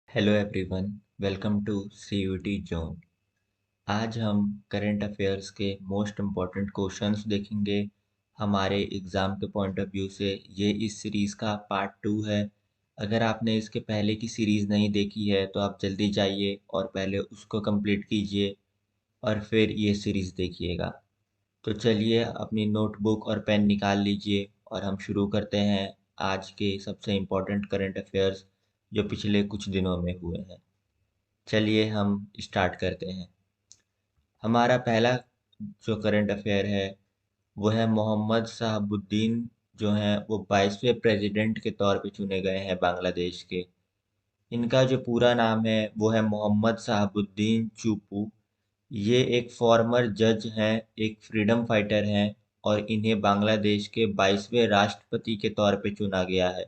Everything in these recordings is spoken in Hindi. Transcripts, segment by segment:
Hello everyone, welcome to CUT zone. आज हम करंट अफेयर्स के मोस्ट इम्पॉर्टेंट क्वेश्चंस देखेंगे हमारे एग्ज़ाम के पॉइंट ऑफ व्यू से। ये इस सीरीज़ का पार्ट 2 है। अगर आपने इसके पहले की सीरीज़ नहीं देखी है तो आप जल्दी जाइए और पहले उसको कंप्लीट कीजिए और फिर ये सीरीज़ देखिएगा। तो चलिए अपनी नोटबुक और पेन निकाल लीजिए और हम शुरू करते हैं आज के सबसे इम्पोर्टेंट करंट अफेयर्स जो पिछले कुछ दिनों में हुए हैं। चलिए हम स्टार्ट करते हैं। हमारा पहला जो करंट अफेयर है वो है मोहम्मद शहाबुद्दीन जो हैं वो 22वें प्रेसिडेंट के तौर पे चुने गए हैं बांग्लादेश के। इनका जो पूरा नाम है वो है मोहम्मद शहाबुद्दीन चूपू। ये एक फॉर्मर जज हैं, एक फ्रीडम फाइटर हैं और इन्हें बांग्लादेश के 22वें राष्ट्रपति के तौर पे चुना गया है।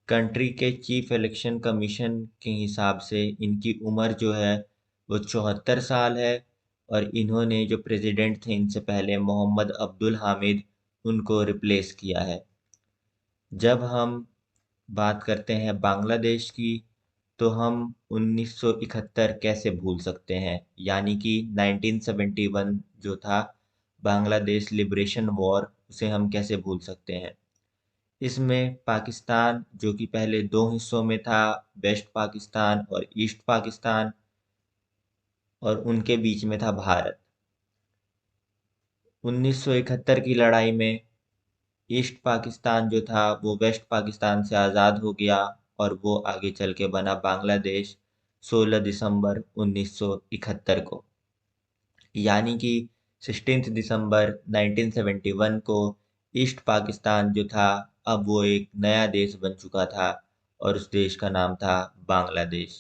कंट्री के चीफ इलेक्शन कमीशन के हिसाब से इनकी उम्र जो है वो 74 साल है और इन्होंने जो प्रेसिडेंट थे इनसे पहले मोहम्मद अब्दुल हामिद उनको रिप्लेस किया है। जब हम बात करते हैं बांग्लादेश की तो हम 1971 कैसे भूल सकते हैं, यानी कि 1971 जो था बांग्लादेश लिबरेशन वॉर, उसे हम कैसे भूल सकते हैं। इसमें पाकिस्तान जो कि पहले दो हिस्सों में था, वेस्ट पाकिस्तान और ईस्ट पाकिस्तान, और उनके बीच में था भारत। 1971 की लड़ाई में ईस्ट पाकिस्तान जो था वो वेस्ट पाकिस्तान से आज़ाद हो गया और वो आगे चल के बना बांग्लादेश 16 दिसंबर 1971 को। यानी कि 16 दिसंबर 1971 को ईस्ट पाकिस्तान जो था अब वो एक नया देश बन चुका था और उस देश का नाम था बांग्लादेश।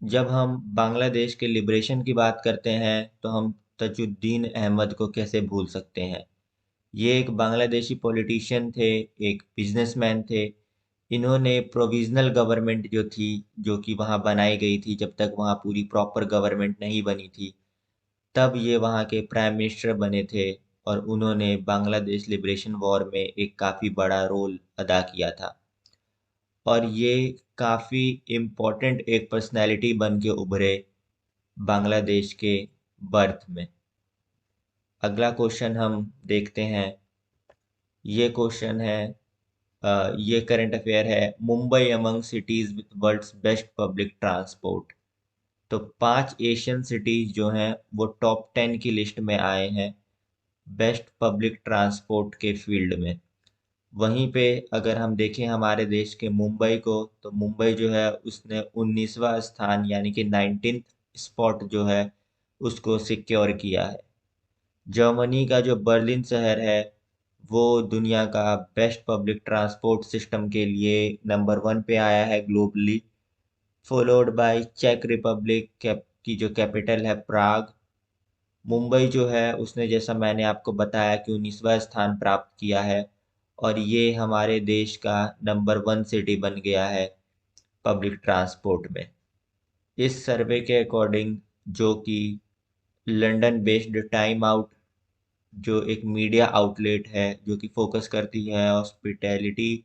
जब हम बांग्लादेश के लिबरेशन की बात करते हैं तो हम तजुद्दीन अहमद को कैसे भूल सकते हैं। ये एक बांग्लादेशी पॉलिटिशियन थे, एक बिजनेसमैन थे। इन्होंने प्रोविजनल गवर्नमेंट जो थी, जो कि वहाँ बनाई गई थी जब तक वहाँ पूरी प्रॉपर गवर्नमेंट नहीं बनी थी, तब ये वहाँ के प्राइम मिनिस्टर बने थे और उन्होंने बांग्लादेश लिबरेशन वॉर में एक काफ़ी बड़ा रोल अदा किया था और ये काफ़ी इम्पोर्टेंट एक पर्सनैलिटी बन के उभरे बांग्लादेश के बर्थ में। अगला क्वेश्चन हम देखते हैं। ये क्वेश्चन है, ये करंट अफेयर है, Mumbai among cities with world's best public transport. तो 5 एशियन सिटीज जो हैं वो टॉप 10 की लिस्ट में आए हैं बेस्ट पब्लिक ट्रांसपोर्ट के फील्ड में। वहीं पे अगर हम देखें हमारे देश के मुंबई को, तो मुंबई जो है उसने 19वां स्थान यानी कि 19th स्पॉट जो है उसको सिक्योर किया है। जर्मनी का जो बर्लिन शहर है वो दुनिया का बेस्ट पब्लिक ट्रांसपोर्ट सिस्टम के लिए नंबर 1 पे आया है ग्लोबली, फॉलोड बाय चेक रिपब्लिक की जो कैपिटल है प्राग। मुंबई जो है उसने, जैसा मैंने आपको बताया, कि 19वां स्थान प्राप्त किया है और ये हमारे देश का नंबर 1 सिटी बन गया है पब्लिक ट्रांसपोर्ट में। इस सर्वे के अकॉर्डिंग, जो कि लंदन बेस्ड टाइम आउट जो एक मीडिया आउटलेट है जो कि फोकस करती है हॉस्पिटैलिटी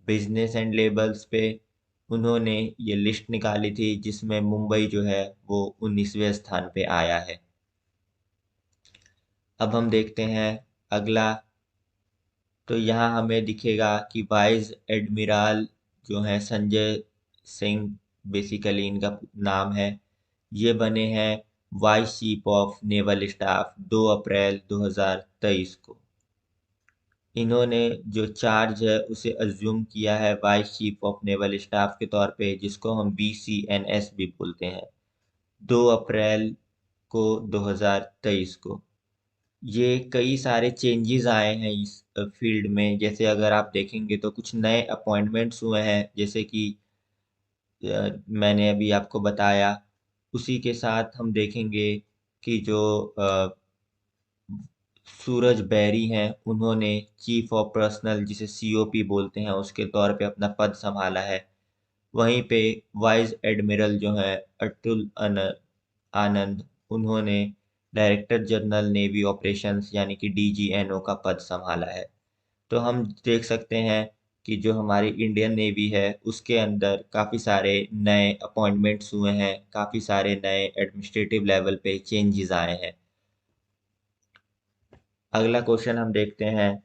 बिजनेस एंड लेबल्स पे, उन्होंने ये लिस्ट निकाली थी जिसमें मुंबई जो है वो 19वें स्थान पे आया है। अब हम देखते हैं अगला। तो यहाँ हमें दिखेगा कि वाइस एडमिरल जो है संजय सिंह, बेसिकली इनका नाम है, ये बने हैं vice chief of naval staff 2 अप्रैल 2023 को। इन्होंने जो चार्ज है उसे अज्यूम किया है vice chief of naval staff के तौर पे, जिसको हम VCNS भी बोलते हैं, 2 अप्रैल को 2023 को। ये कई सारे चेंजेस आए हैं इस फील्ड में। जैसे अगर आप देखेंगे तो कुछ नए अपॉइंटमेंट्स हुए हैं, जैसे कि मैंने अभी आपको बताया। उसी के साथ हम देखेंगे कि जो सूरज बैरी हैं, उन्होंने चीफ ऑफ पर्सनल, जिसे COP बोलते हैं, उसके तौर पे अपना पद संभाला है। वहीं पे वाइस एडमिरल जो हैं आनंद, उन्होंने डायरेक्टर जनरल नेवी ऑपरेशंस यानी कि DGNO का पद संभाला है। तो हम देख सकते हैं कि जो हमारी इंडियन नेवी है उसके अंदर काफ़ी सारे नए अपॉइंटमेंट्स हुए हैं, काफ़ी सारे नए एडमिनिस्ट्रेटिव लेवल पे चेंजेस आए हैं। अगला क्वेश्चन हम देखते हैं,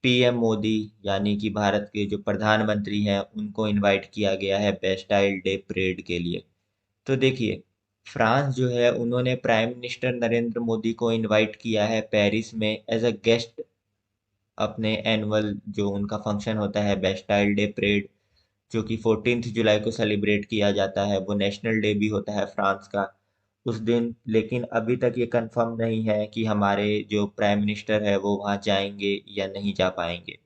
पीएम मोदी यानी कि भारत के जो प्रधानमंत्री हैं उनको इनवाइट किया गया है बेस्टाइल डे परेड के लिए। तो देखिए, फ्रांस जो है उन्होंने प्राइम मिनिस्टर नरेंद्र मोदी को इनवाइट किया है पेरिस में एज अ गेस्ट, अपने एनुअल जो उनका फंक्शन होता है बेस्टाइल डे परेड, जो कि 14 जुलाई को सेलिब्रेट किया जाता है, वो नेशनल डे भी होता है फ्रांस का उस दिन। लेकिन अभी तक ये कंफर्म नहीं है कि हमारे जो प्राइम मिनिस्टर है वो वहाँ जाएंगे या नहीं जा पाएंगे।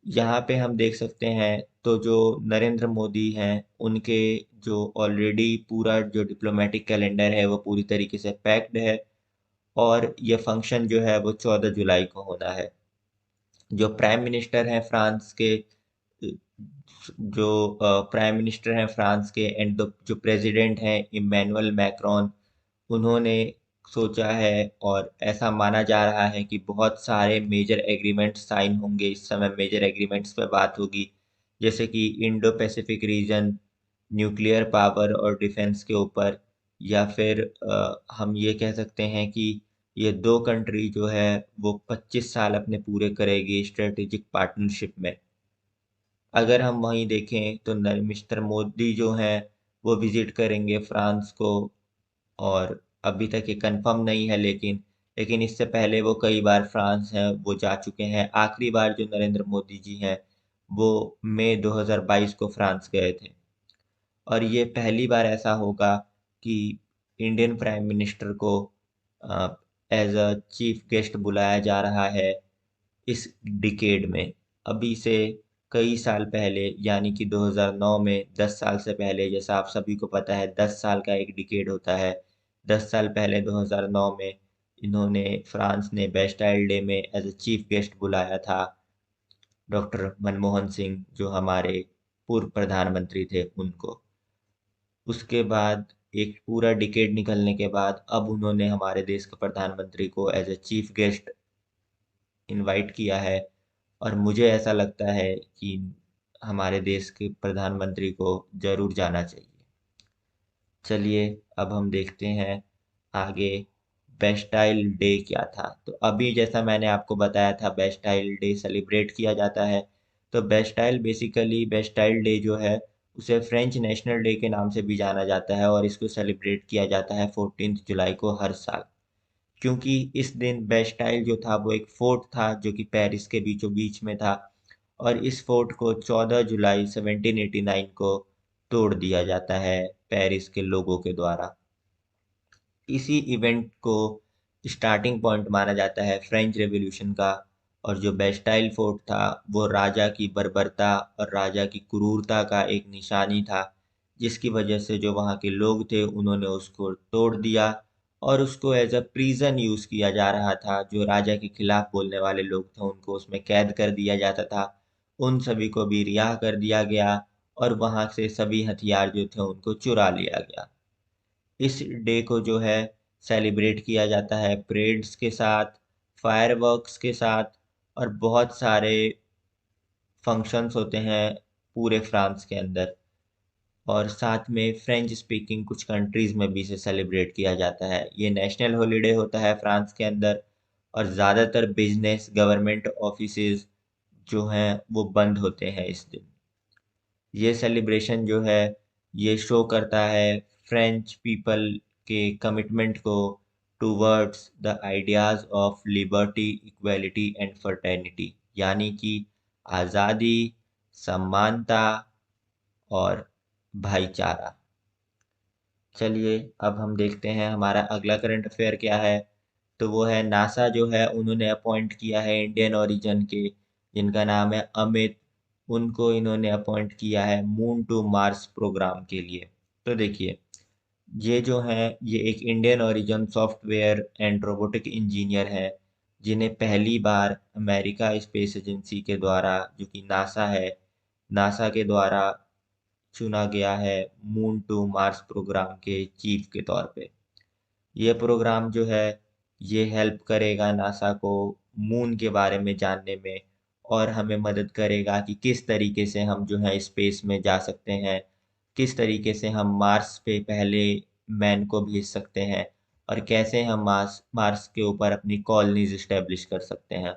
यहाँ पे हम देख सकते हैं, तो जो नरेंद्र मोदी हैं उनके जो ऑलरेडी पूरा जो डिप्लोमेटिक कैलेंडर है वो पूरी तरीके से पैक्ड है, और ये फंक्शन जो है वो 14 जुलाई को होना है। जो प्राइम मिनिस्टर हैं फ्रांस के, जो प्राइम मिनिस्टर हैं फ्रांस के एंड जो प्रेसिडेंट हैं इमैनुअल मैक्रोन, उन्होंने सोचा है और ऐसा माना जा रहा है कि बहुत सारे मेजर एग्रीमेंट साइन होंगे इस समय, मेजर एग्रीमेंट्स पे बात होगी, जैसे कि Indo Pacific region, nuclear power और डिफेंस के ऊपर, या फिर हम ये कह सकते हैं कि ये दो कंट्री जो है वो 25 साल अपने पूरे करेगी स्ट्रेटेजिक पार्टनरशिप में। अगर हम वहीं देखें तो मिस्टर मोदी जो हैं वो विजिट करेंगे फ्रांस को, और अभी तक ये कंफर्म नहीं है, लेकिन इससे पहले वो कई बार फ्रांस हैं वो जा चुके हैं। आखिरी बार जो नरेंद्र मोदी जी हैं वो मई 2022 को फ्रांस गए थे। और ये पहली बार ऐसा होगा कि इंडियन प्राइम मिनिस्टर को एज अ चीफ गेस्ट बुलाया जा रहा है इस डिकेड में। अभी से कई साल पहले यानी कि 2009 में, 10 साल से पहले, जैसा आप सभी को पता है 10 साल का एक डिकेड होता है, 10 साल पहले 2009 में इन्होंने, फ्रांस ने बेस्टाइल डे में एज अ चीफ गेस्ट बुलाया था डॉक्टर मनमोहन सिंह, जो हमारे पूर्व प्रधानमंत्री थे, उनको। उसके बाद एक पूरा डिकेड निकलने के बाद अब उन्होंने हमारे देश के प्रधानमंत्री को as a chief guest invite किया है, और मुझे ऐसा लगता है कि हमारे देश के प्रधानमंत्री को जरूर जाना चाहिए। चलिए अब हम देखते हैं आगे बेस्टाइल डे क्या था। तो अभी जैसा मैंने आपको बताया था बेस्टाइल डे सेलिब्रेट किया जाता है। तो बेस्टाइल बेसिकली, बेस्टाइल डे जो है उसे फ्रेंच नेशनल डे के नाम से भी जाना जाता है, और इसको सेलिब्रेट किया जाता है 14 जुलाई को हर साल। क्योंकि इस दिन बेस्टाइल जो था वो एक फोर्ट था जो कि पेरिस के बीचों बीच में था, और इस फोर्ट को 14 जुलाई 1789 को तोड़ दिया जाता है पेरिस के लोगों के द्वारा। इसी इवेंट को स्टार्टिंग पॉइंट माना जाता है फ्रेंच रेवोल्यूशन का। और जो बेस्टाइल फोर्ट था वो राजा की बर्बरता और राजा की क्रूरता का एक निशानी था, जिसकी वजह से जो वहाँ के लोग थे उन्होंने उसको तोड़ दिया, और उसको एज अ प्रिजन यूज़ किया जा रहा था। जो राजा के खिलाफ बोलने वाले लोग थे उनको उसमें कैद कर दिया जाता था, उन सभी को भी रिहा कर दिया गया, और वहाँ से सभी हथियार जो थे उनको चुरा लिया गया। इस डे को जो है सेलिब्रेट किया जाता है परेड्स के साथ, फायरवर्क्स के साथ, और बहुत सारे फंक्शंस होते हैं पूरे फ्रांस के अंदर। और साथ में फ्रेंच स्पीकिंग कुछ कंट्रीज में भी इसे सेलिब्रेट किया जाता है। ये नेशनल हॉलिडे होता है फ्रांस के अंदर, और ज़्यादातर बिजनेस, गवर्नमेंट ऑफिसेज जो हैं वो बंद होते हैं इस दिन। ये सेलिब्रेशन जो है ये शो करता है फ्रेंच पीपल के कमिटमेंट को towards the ideas of liberty, equality and fraternity, यानी कि आज़ादी, समानता और भाईचारा। चलिए अब हम देखते हैं हमारा अगला करंट अफेयर क्या है। तो वो है, नासा जो है उन्होंने अपॉइंट किया है इंडियन ओरिजिन के, जिनका नाम है अमित, उनको इन्होंने अपॉइंट किया है मून टू मार्स प्रोग्राम के लिए। तो देखिए, ये जो हैं ये एक Indian origin software and robotic engineer हैं, जिन्हें पहली बार अमेरिका स्पेस एजेंसी के द्वारा, जो कि नासा है, नासा के द्वारा चुना गया है मून टू मार्स प्रोग्राम के चीफ के तौर पे। ये प्रोग्राम जो है ये हेल्प करेगा नासा को मून के बारे में जानने में, और हमें मदद करेगा कि किस तरीके से हम जो है स्पेस में जा सकते हैं, किस तरीके से हम मार्स पे पहले मैन को भेज सकते हैं और कैसे हम मार्स के ऊपर अपनी कॉलोनीज इस्टेब्लिश कर सकते हैं।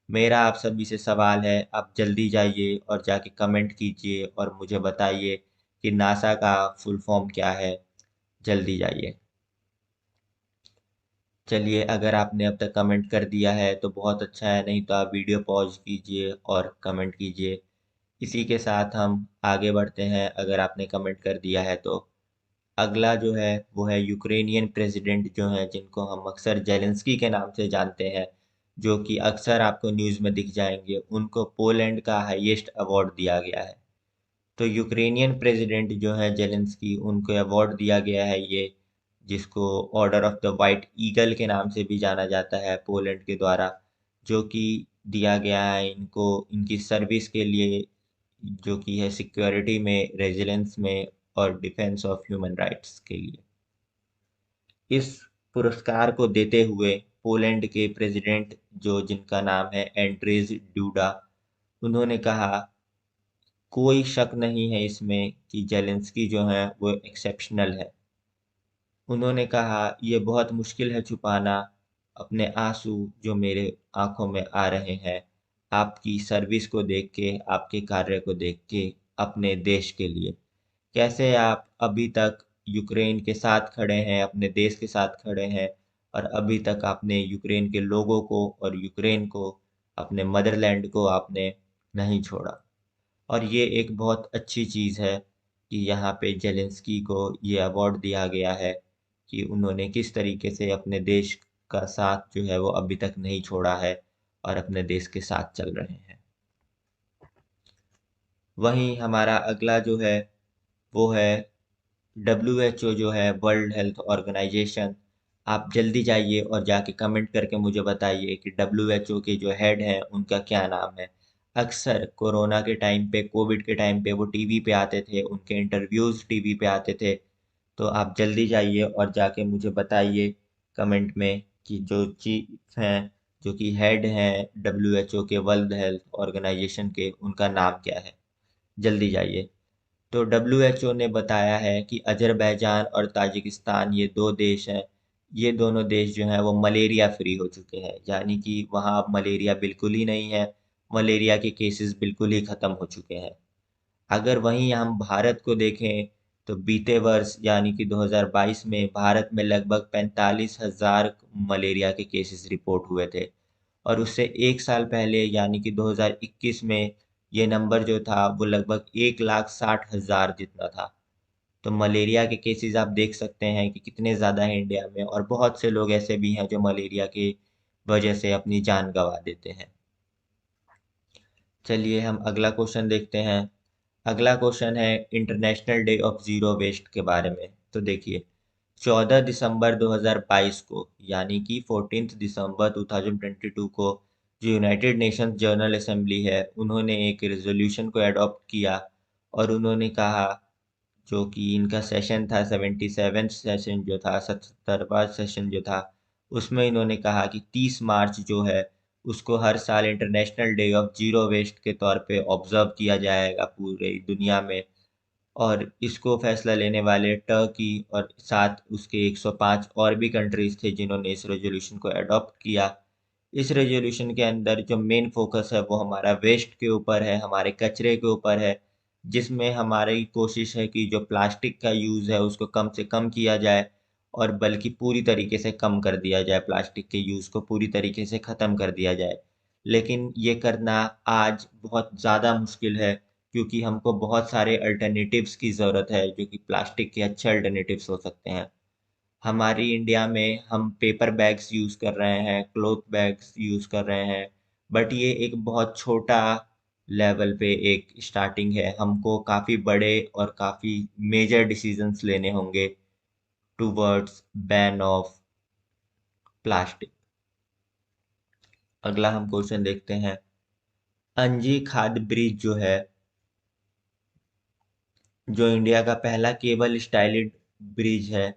मेरा आप सभी से सवाल है, आप जल्दी जाइए और जाके कमेंट कीजिए और मुझे बताइए कि नासा का फुल फॉर्म क्या है। जल्दी जाइए। चलिए, अगर आपने अब तक कमेंट कर दिया है तो बहुत अच्छा है, नहीं तो आप वीडियो पॉज कीजिए और कमेंट कीजिए। इसी के साथ हम आगे बढ़ते हैं। अगर आपने कमेंट कर दिया है तो अगला जो है वो है यूक्रेनियन प्रेसिडेंट जो हैं, जिनको हम अक्सर जेलेंस्की के नाम से जानते हैं, जो कि अक्सर आपको न्यूज़ में दिख जाएंगे। उनको पोलैंड का हाईएस्ट अवार्ड दिया गया है। तो यूक्रेनियन प्रेसिडेंट जो है जेलेंस्की, उनको अवार्ड दिया गया है ये, जिसको order of the white eagle के नाम से भी जाना जाता है पोलैंड के द्वारा, जो कि दिया गया है इनको इनकी सर्विस के लिए, जो कि है सिक्योरिटी में, रेजिलेंस में और डिफेंस ऑफ ह्यूमन राइट्स के लिए। इस पुरस्कार को देते हुए पोलैंड के प्रेसिडेंट, जो जिनका नाम है एंड्रेज डूडा, उन्होंने कहा, कोई शक नहीं है इसमें कि जेलेंस्की जो है वो एक्सेप्शनल है। उन्होंने कहा, ये बहुत मुश्किल है छुपाना अपने आंसू जो मेरे आंखों में आ रहे हैं, आपकी सर्विस को देख के, आपके कार्य को देख के, अपने देश के लिए। कैसे आप अभी तक यूक्रेन के साथ खड़े हैं, अपने देश के साथ खड़े हैं, और अभी तक आपने यूक्रेन के लोगों को और यूक्रेन को, अपने मदरलैंड को आपने नहीं छोड़ा। और ये एक बहुत अच्छी चीज़ है कि यहाँ पे जेलेंस्की को ये अवार्ड दिया गया है कि उन्होंने किस तरीके से अपने देश का साथ जो है वो अभी तक नहीं छोड़ा है और अपने देश के साथ चल रहे हैं। वहीं हमारा अगला जो है वो है WHO, जो है वर्ल्ड हेल्थ ऑर्गेनाइजेशन। आप जल्दी जाइए और जाके कमेंट करके मुझे बताइए कि WHO के जो हेड हैं उनका क्या नाम है। अक्सर कोरोना के टाइम पे, कोविड के टाइम पे वो टीवी पे आते थे, उनके इंटरव्यूज़ टीवी पे आते थे। तो आप जल्दी जाइए और जाके मुझे बताइए कमेंट में कि जो चीफ हैं, जो कि हेड हैं WHO के, वर्ल्ड हेल्थ ऑर्गेनाइजेशन के, उनका नाम क्या है। जल्दी जाइए। तो WHO ने बताया है कि अजरबैजान और ताजिकिस्तान, ये दो देश हैं, ये दोनों देश जो हैं वो मलेरिया फ्री हो चुके हैं, यानी कि वहाँ अब मलेरिया बिल्कुल ही नहीं है, मलेरिया के केसेस बिल्कुल ही ख़त्म हो चुके हैं। अगर वहीं हम भारत को देखें तो बीते वर्ष यानी कि 2022 में भारत में लगभग 45,000 मलेरिया के केसेस रिपोर्ट हुए थे, और उससे एक साल पहले यानी कि 2021 में ये नंबर जो था वो लगभग 1,60,000 जितना था। तो मलेरिया के केसेस आप देख सकते हैं कि कितने ज़्यादा हैं इंडिया में, और बहुत से लोग ऐसे भी हैं जो मलेरिया की वजह से अपनी जान गंवा देते हैं। चलिए हम अगला क्वेश्चन देखते हैं। अगला क्वेश्चन है international day of zero waste के बारे में। तो देखिए, 14 दिसंबर 2022 को, यानी कि 14 दिसंबर 2022 को, जो यूनाइटेड नेशंस जनरल असेंबली है, उन्होंने एक रेजोल्यूशन को अडॉप्ट किया। और उन्होंने कहा, जो कि इनका सेशन था 77 सेशन जो था, 77वां सेशन जो था, उसमें इन्होंने कहा कि 30 मार्च जो है उसको हर साल international day of zero waste के तौर पे ऑब्जर्व किया जाएगा पूरे दुनिया में। और इसको फैसला लेने वाले टर्की और साथ उसके 105 और भी कंट्रीज थे जिन्होंने इस रेजोल्यूशन को अडॉप्ट किया। इस रेजोल्यूशन के अंदर जो मेन फोकस है वो हमारा वेस्ट के ऊपर है, हमारे कचरे के ऊपर है, जिसमें हमारी कोशिश है कि जो प्लास्टिक का यूज़ है उसको कम से कम किया जाए, और बल्कि पूरी तरीके से कम कर दिया जाए, प्लास्टिक के यूज़ को पूरी तरीके से ख़त्म कर दिया जाए। लेकिन ये करना आज बहुत ज़्यादा मुश्किल है, क्योंकि हमको बहुत सारे अल्टरनेटिव्स की ज़रूरत है, जो कि प्लास्टिक के अच्छे अल्टरनेटिव्स हो सकते हैं। हमारी इंडिया में हम पेपर बैग्स यूज़ कर रहे हैं, क्लॉथ बैग्स यूज़ कर रहे हैं, बट ये एक बहुत छोटा लेवल पे एक स्टार्टिंग है। हमको काफ़ी बड़े और काफ़ी मेजर डिसीजंस लेने होंगे टूवर्ड्स बैन ऑफ प्लास्टिक। अगला हम क्वेश्चन देखते हैं। अंजी खाद ब्रिज जो है, जो इंडिया का पहला केबल स्टाइल्ड ब्रिज है,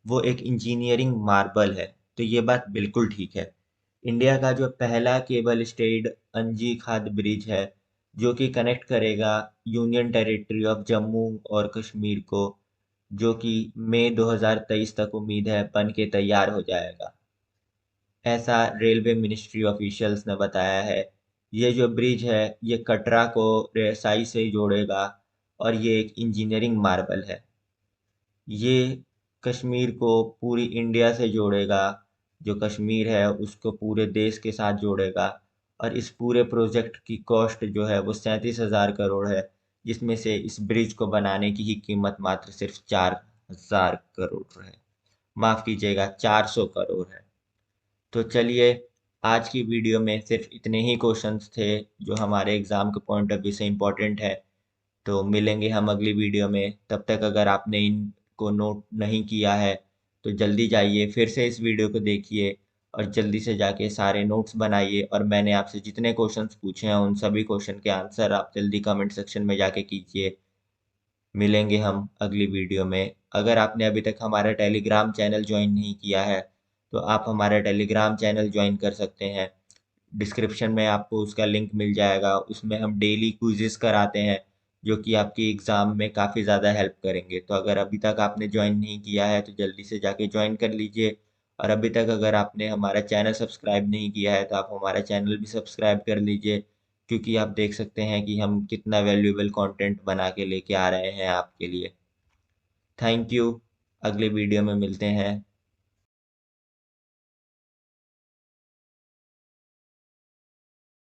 वो एक इंजीनियरिंग मार्बल है। तो ये बात बिल्कुल ठीक है। इंडिया का जो पहला केबल स्टेड अंजी खाद ब्रिज है, जो कि कनेक्ट करेगा यूनियन टेरिटरी ऑफ जम्मू और कश्मीर को, जो कि मई 2023 तक उम्मीद है बन के तैयार हो जाएगा। ऐसा रेलवे मिनिस्ट्री ऑफिशियल्स ने बताया है। ये जो ब्रिज है ये कटरा को रेसाई से जोड़ेगा और ये एक इंजीनियरिंग मार्वल है। ये कश्मीर को पूरी इंडिया से जोड़ेगा, जो कश्मीर है उसको पूरे देश के साथ जोड़ेगा। और इस पूरे प्रोजेक्ट की कॉस्ट जो है वो 37,000 करोड़ है, जिसमें से इस ब्रिज को बनाने की ही कीमत मात्र सिर्फ 4,000 करोड़ है। माफ कीजिएगा, 400 करोड़ है। तो चलिए, आज की वीडियो में सिर्फ इतने ही क्वेश्चंस थे जो हमारे एग्जाम के पॉइंट ऑफ व्यू से इम्पोर्टेंट है। तो मिलेंगे हम अगली वीडियो में। तब तक अगर आपने इनको नोट नहीं किया है तो जल्दी जाइए, फिर से इस वीडियो को देखिए और जल्दी से जाके सारे नोट्स बनाइए। और मैंने आपसे जितने क्वेश्चंस पूछे हैं उन सभी क्वेश्चन के आंसर आप जल्दी कमेंट सेक्शन में जाके कीजिए। मिलेंगे हम अगली वीडियो में। अगर आपने अभी तक हमारा टेलीग्राम चैनल ज्वाइन नहीं किया है तो आप हमारा टेलीग्राम चैनल ज्वाइन कर सकते हैं। डिस्क्रिप्शन में आपको उसका लिंक मिल जाएगा। उसमें हम डेली क्विज़ेस कराते हैं जो कि आपकी एग्ज़ाम में काफ़ी ज़्यादा हेल्प करेंगे। तो अगर अभी तक आपने ज्वाइन नहीं किया है तो जल्दी से जाके ज्वाइन कर लीजिए। और अभी तक अगर आपने हमारा चैनल सब्सक्राइब नहीं किया है तो आप हमारा चैनल भी सब्सक्राइब कर लीजिए, क्योंकि आप देख सकते हैं कि हम कितना वैल्यूएबल कंटेंट बना के लेके आ रहे हैं आपके लिए। Thank you. अगले वीडियो में मिलते हैं।